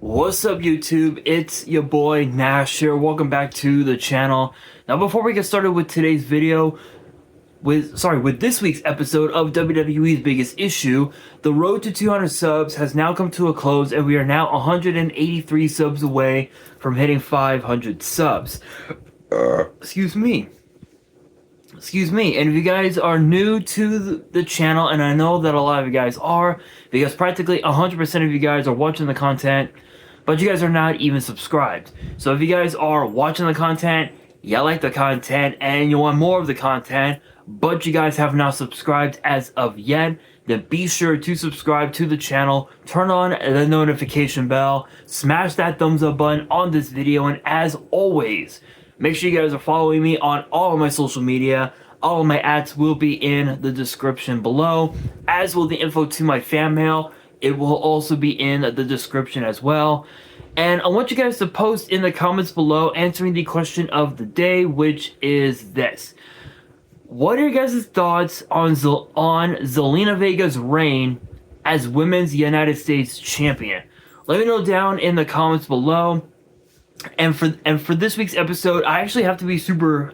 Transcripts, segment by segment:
What's up, YouTube? It's your boy Nash here. Welcome back to the channel. Now, before we get started with today's video, with this week's episode of WWE's Biggest Issue, the road to 200 subs has now come to a close, and we are now 183 subs away from hitting 500 subs. Excuse me. And if you guys are new to the channel, and I know that a lot of you guys are, because practically 100% of you guys are watching the content, but you guys are not even subscribed. So if you guys are watching the content, you like the content, and you want more of the content, but you guys have not subscribed as of yet, then be sure to subscribe to the channel, turn on the notification bell, smash that thumbs up button on this video, and as always, make sure you guys are following me on all of my social media. All of my ads will be in the description below, as will the info to my fan mail. It will also be in the description as well. And I want you guys to post in the comments below answering the question of the day, which is this. What are your guys' thoughts on Zelina Vega's reign as Women's United States Champion? Let me know down in the comments below. And for this week's episode, I actually have to be super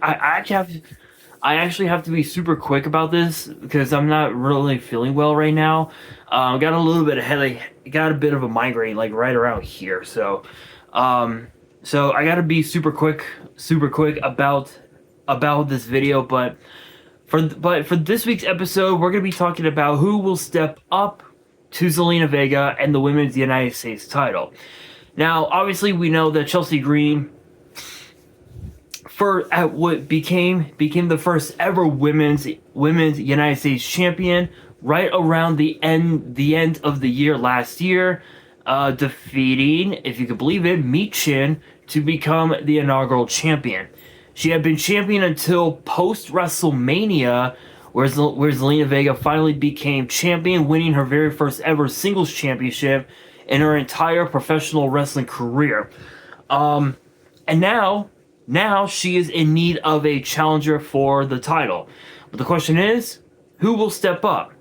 quick about this because I'm not really feeling well right now. Got a little bit of headache, got a bit of a migraine like right around here. So I gotta be super quick about this video. But for this week's episode, we're gonna be talking about who will step up to Zelina Vega and the Women's United States title. Now, obviously, we know that Chelsea Green, at what became the first ever women's United States champion, right around the end of the year last year, defeating, if you could believe it, Michin to become the inaugural champion. She had been champion until post WrestleMania, where Zelina Vega finally became champion, winning her very first ever singles championship in her entire professional wrestling career. And now she is in need of a challenger for the title. But the question is, who will step up?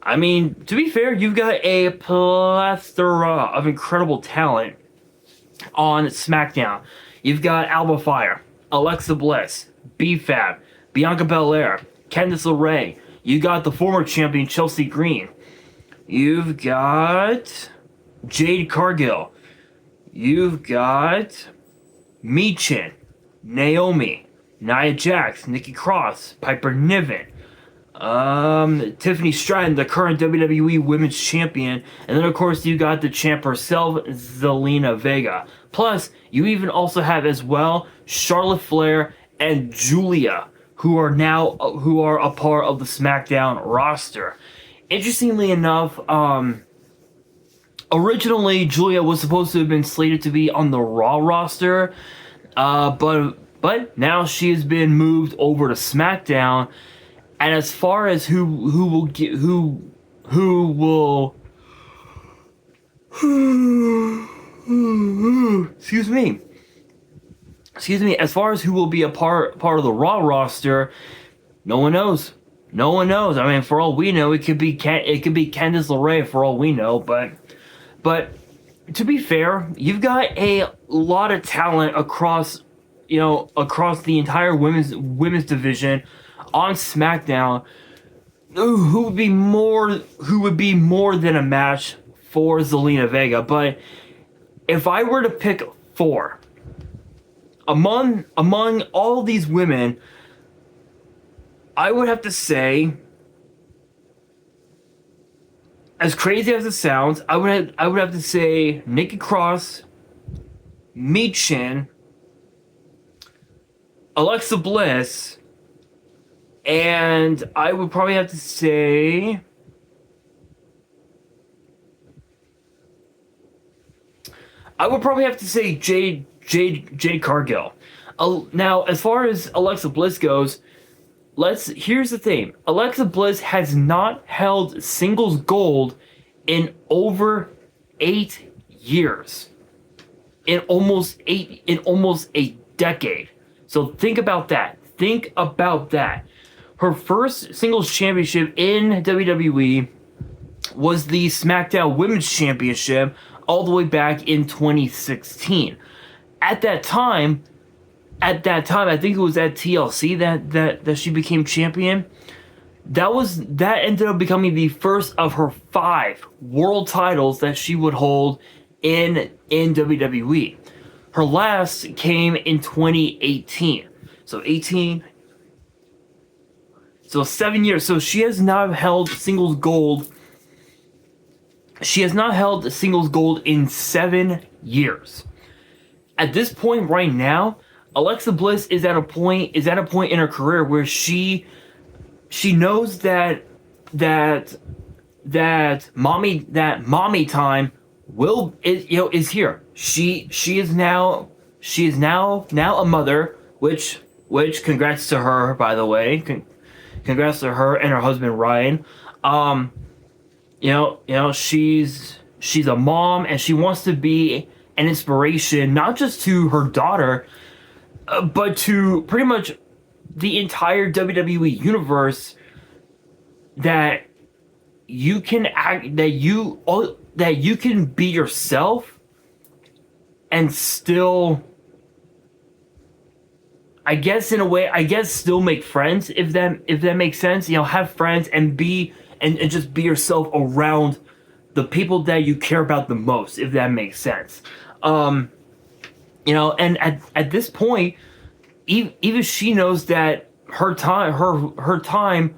I mean, to be fair, you've got a plethora of incredible talent on SmackDown. You've got Alba Fire, Alexa Bliss, B-Fab, Bianca Belair, Candice LeRae. You got the former champion Chelsea Green. You've got Jade Cargill. You've got Michin, Naomi, Nia Jax, Nikki Cross, Piper Niven, Tiffany Stratton, the current WWE Women's Champion, and then of course you got the champ herself, Zelina Vega. Plus, you even also have as well Charlotte Flair and Julia, who are a part of the SmackDown roster. Interestingly enough, originally, Julia was supposed to have been slated to be on the Raw roster, but now she has been moved over to SmackDown. And as far as who will excuse me, as far as who will be a part of the Raw roster, no one knows. I mean, for all we know, it could be Candice LeRae for all we know, but to be fair, you've got a lot of talent across the entire women's division on SmackDown who would be more than a match for Zelina Vega. But if I were to pick four among all these women, I would have to say, as crazy as it sounds, I would have to say Nikki Cross, Michin, Alexa Bliss, and I would probably have to say Jade Cargill. Now, as far as Alexa Bliss goes, here's the thing. Alexa Bliss has not held singles gold in over 8 years. In almost a decade. So think about that. Her first singles championship in WWE was the SmackDown Women's Championship all the way back in 2016. At that time, I think it was at TLC that she became champion. That ended up becoming the first of her 5 world titles that she would hold in WWE. Her last came in 2018. So 7 years. So she has not held singles gold. She has not held singles gold in 7 years. At this point right now, Alexa Bliss is at a point in her career where she knows that mommy time is here. She is now a mother, which congrats to her, by the way. Congrats to her and her husband Ryan. She's a mom, and she wants to be an inspiration not just to her daughter, but to pretty much the entire WWE universe, that you can be yourself and still, I guess in a way, still make friends, if that makes sense. Have friends and just be yourself around the people that you care about the most, if that makes sense. And at this point, even she knows that her time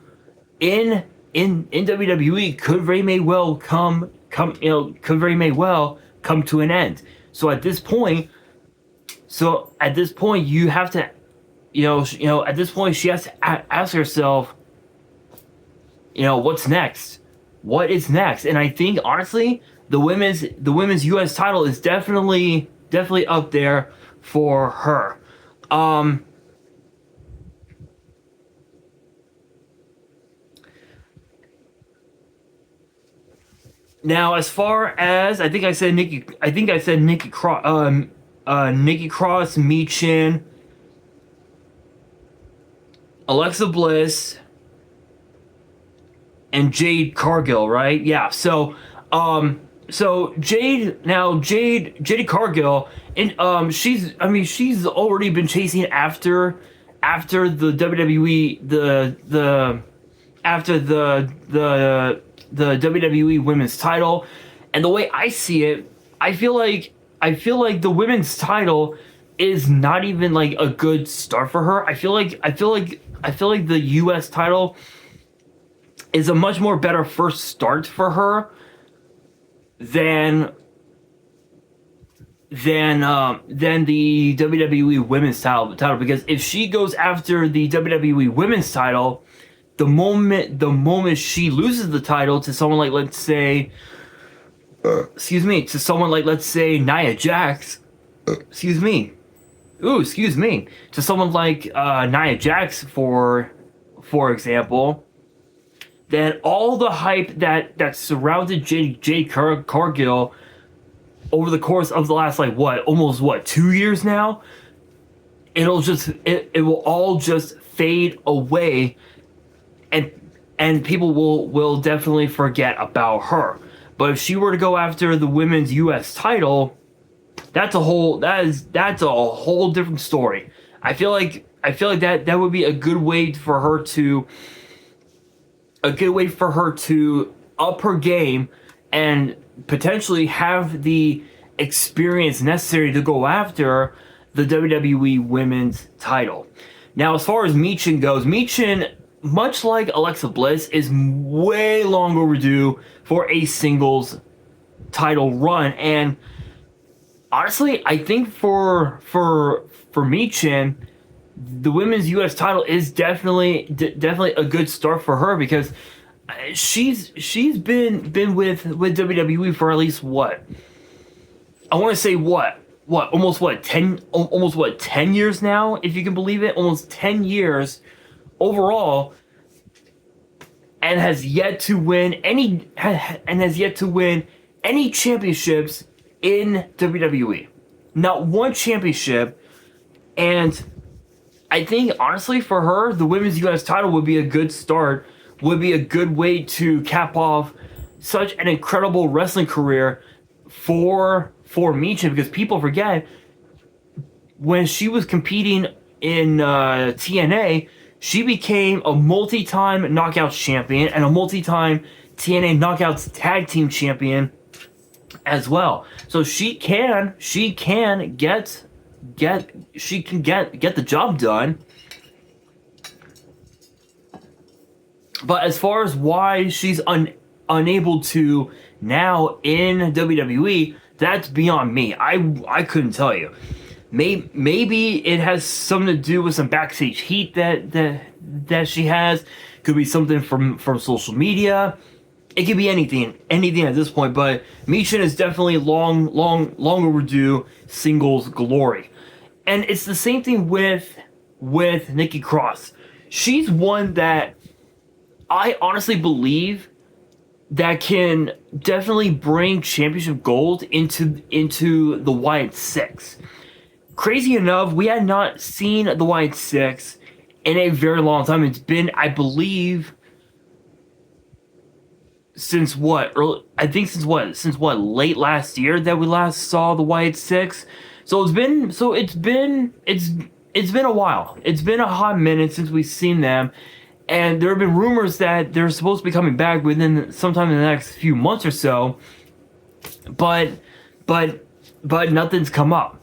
in WWE could very may well come to an end. So at this point, you have to, at this point she has to ask herself, what's next? What is next? And I think honestly, the women's US title is definitely up there for her. Now, as far as I think I said Nikki Cross, Michin, Alexa Bliss, and Jade Cargill, right? Yeah. So Jade Cargill, and she's already been chasing after the WWE the WWE women's title. And the way I see it, I feel like the women's title is not even like a good start for her. I feel like the US title is a much more better first start for her than the WWE women's title, because if she goes after the WWE women's title, the moment she loses the title to someone like, let's say, Nia Jax, to someone like Nia Jax, for example, then all the hype that surrounded Jade Cargill over the course of the last almost 2 years now, it will all just fade away, and people will definitely forget about her. But if she were to go after the women's US title, that's a whole different story. I feel like that would be a good way for her to up her game and potentially have the experience necessary to go after the WWE women's title. Now, as far as Michin goes, Michin, much like Alexa Bliss, is way long overdue for a singles title run. And honestly, I think for Michin, the women's US title is definitely a good start for her, because she's been with WWE for at least almost 10 years now, if you can believe it, almost 10 years overall, and has yet to win any championships in WWE. Not one championship. And I think honestly for her, the women's US title would be a good start, would be a good way to cap off such an incredible wrestling career for Michin, because people forget when she was competing in TNA, she became a multi-time Knockouts champion and a multi-time TNA Knockouts Tag Team champion as well. So she can get the job done. But as far as why she's unable to now in WWE, that's beyond me. I couldn't tell you. Maybe it has something to do with some backstage heat that she has. Could be something from social media. It could be anything at this point. But Michin is definitely long overdue singles glory, and it's the same thing with Nikki Cross. She's one that I honestly believe that can definitely bring championship gold into the Wyatt Six. Crazy enough, we had not seen the Wyatt Six in a very long time. It's been, I believe, since what? Since what? Late last year that we last saw the Wyatt Six. So it's been a while. It's been a hot minute since we've seen them. And there have been rumors that they're supposed to be coming back within sometime in the next few months or so. But nothing's come up.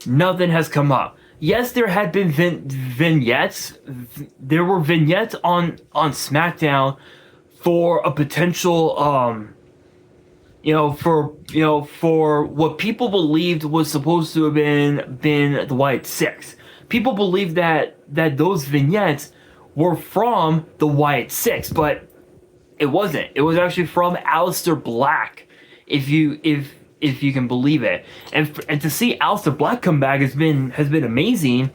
Nothing has come up. Yes, there had been vignettes. There were vignettes on SmackDown for a potential, for what people believed was supposed to have been the Wyatt Six. People believed that those vignettes were from the Wyatt Six, but it wasn't. It was actually from Aleister Black, if you can believe it. And to see Aleister Black come back has been amazing.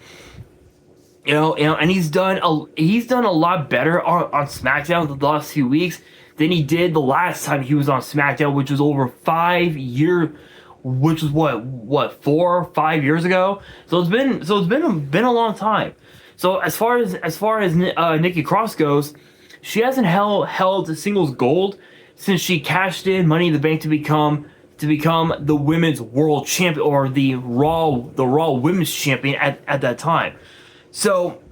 And he's done a lot better on SmackDown the last few weeks than he did the last time he was on SmackDown, which was over 5 years, which was what 4 or 5 years ago. So it's been a long time. So as far as Nikki Cross goes, she hasn't held singles gold since she cashed in Money in the Bank to become the women's world champion, or the Raw women's champion at that time. So,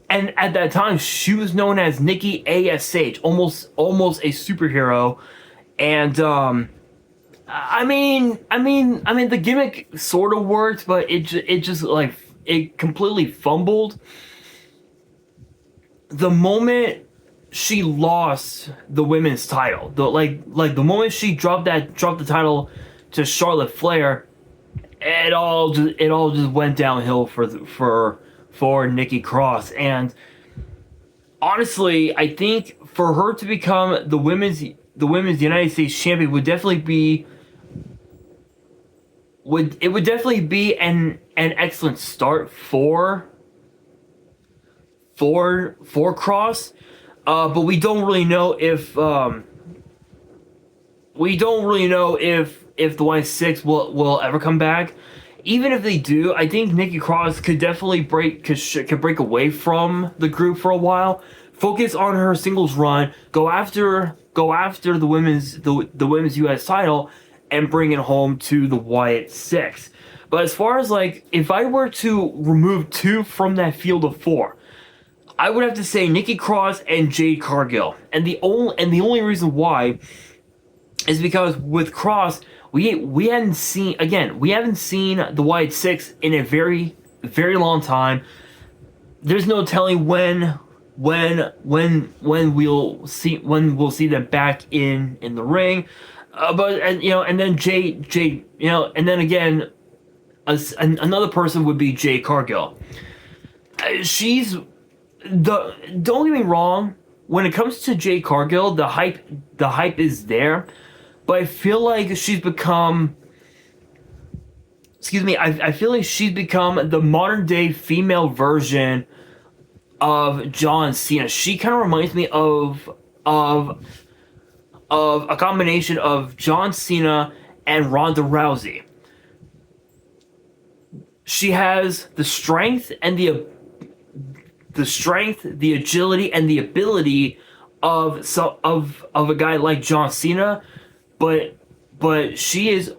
and at that time she was known as Nikki ASH, almost a superhero. And I mean the gimmick sort of worked, but it completely fumbled. The moment she lost the women's title, the moment she dropped the title to Charlotte Flair, it all just went downhill for Nikki Cross. And honestly, I think for her to become the women's United States champion would definitely be an excellent start for Cross. But we don't really know if the Wyatt Six will ever come back. Even if they do, I think Nikki Cross could definitely break away from the group for a while, focus on her singles run, go after the women's US title, and bring it home to the Wyatt Six. But as far as if I were to remove two from that field of four, I would have to say Nikki Cross and Jade Cargill. And the only reason why is because with Cross, we haven't seen the Wyatt Six in a very, very long time. There's no telling when we'll see them back in the ring. And then Jade, and then again, another person would be Jade Cargill. Don't get me wrong, when it comes to Jade Cargill, the hype is there, but I feel like she's become, I feel like she's become the modern day female version of John Cena. She kind of reminds me of a combination of John Cena and Ronda Rousey. She has the strength, the agility, and the ability of a guy like John Cena, but she is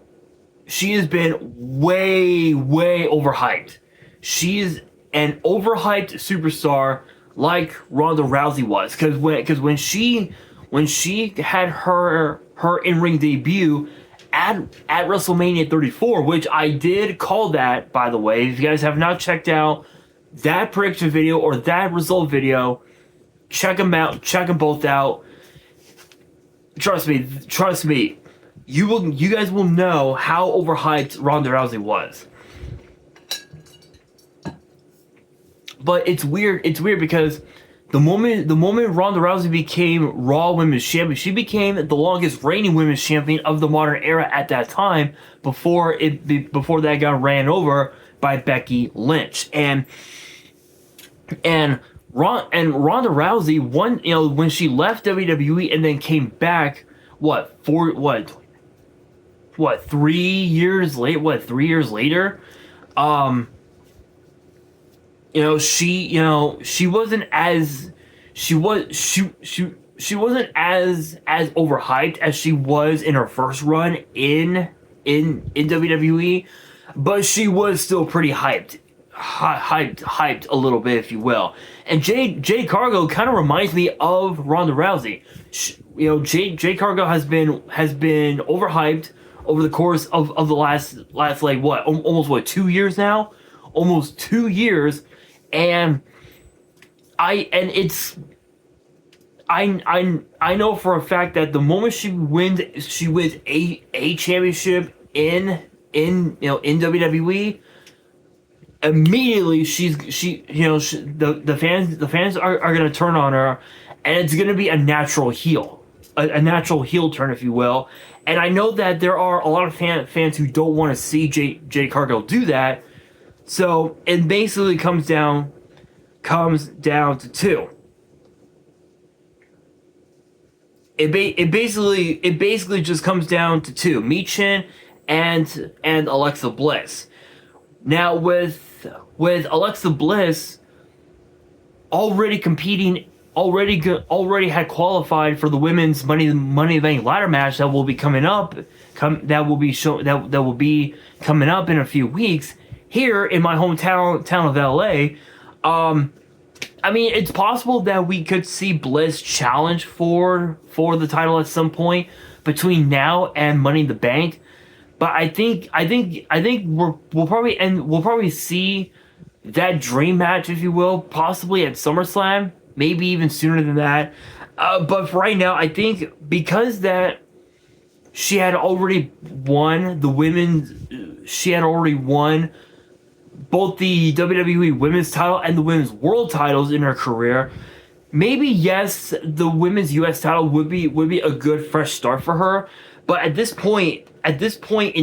she has been way overhyped. She is an overhyped superstar like Ronda Rousey was, because when she had her in-ring debut at WrestleMania 34, which I did call that, by the way. If you guys have not checked out that prediction video or that result video, check them out. Check them both out. Trust me. You guys will know how overhyped Ronda Rousey was. But it's weird because the moment Ronda Rousey became Raw Women's Champion, she became the longest reigning Women's Champion of the modern era at that time, before that got ran over by Becky Lynch. And Ronda Rousey won, when she left WWE and then came back, 3 years late? 3 years later, she wasn't as overhyped as she was in her first run in WWE, but she was still pretty hyped a little bit, if you will. And Jade Cargill kind of reminds me of Ronda Rousey. Jade Cargill has been overhyped over the course of the last like almost 2 years now, almost 2 years, and I know for a fact that the moment she wins a championship in WWE, immediately the fans are going to turn on her, and it's going to be a natural heel turn, if you will. And I know that there are a lot of fans who don't want to see Jade Cargill do that. So it basically comes down to two. It basically just comes down to two: Michin and Alexa Bliss. Now with Alexa Bliss already competing, already had qualified for the women's Money in the Bank ladder match that will be coming up. That will be coming up in a few weeks here in my hometown of LA. I mean, it's possible that we could see Bliss challenge for the title at some point between now and Money in the Bank. But I think we'll probably see that dream match, if you will, possibly at SummerSlam, maybe even sooner than that. But for right now, I think because that she had already won both the WWE Women's title and the Women's World titles in her career, maybe yes, the Women's US title would be a good fresh start for her. But at this point in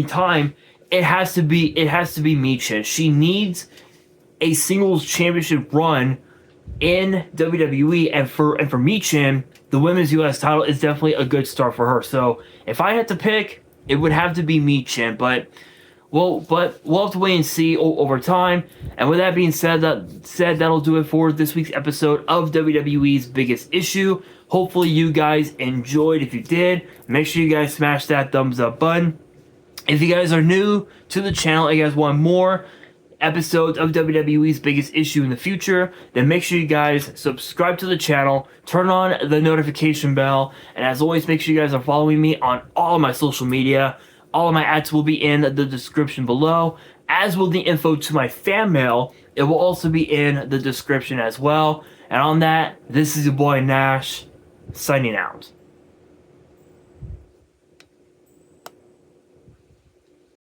time, it has to be Michin. She needs a singles championship run in WWE, and for Michin, the Women's US title is definitely a good start for her. So if I had to pick, it would have to be Michin, but we'll have to wait and see over time. And with that being said, that'll do it for this week's episode of WWE's Biggest Issue. Hopefully you guys enjoyed. If you did, make sure you guys smash that thumbs up button. If you guys are new to the channel and you guys want more episodes of WWE's Biggest Issue in the future, then make sure you guys subscribe to the channel, turn on the notification bell, and as always, make sure you guys are following me on all of my social media. All of my ads will be in the description below, as will the info to my fan mail. It will also be in the description as well. And on that, this is your boy Nash, signing out.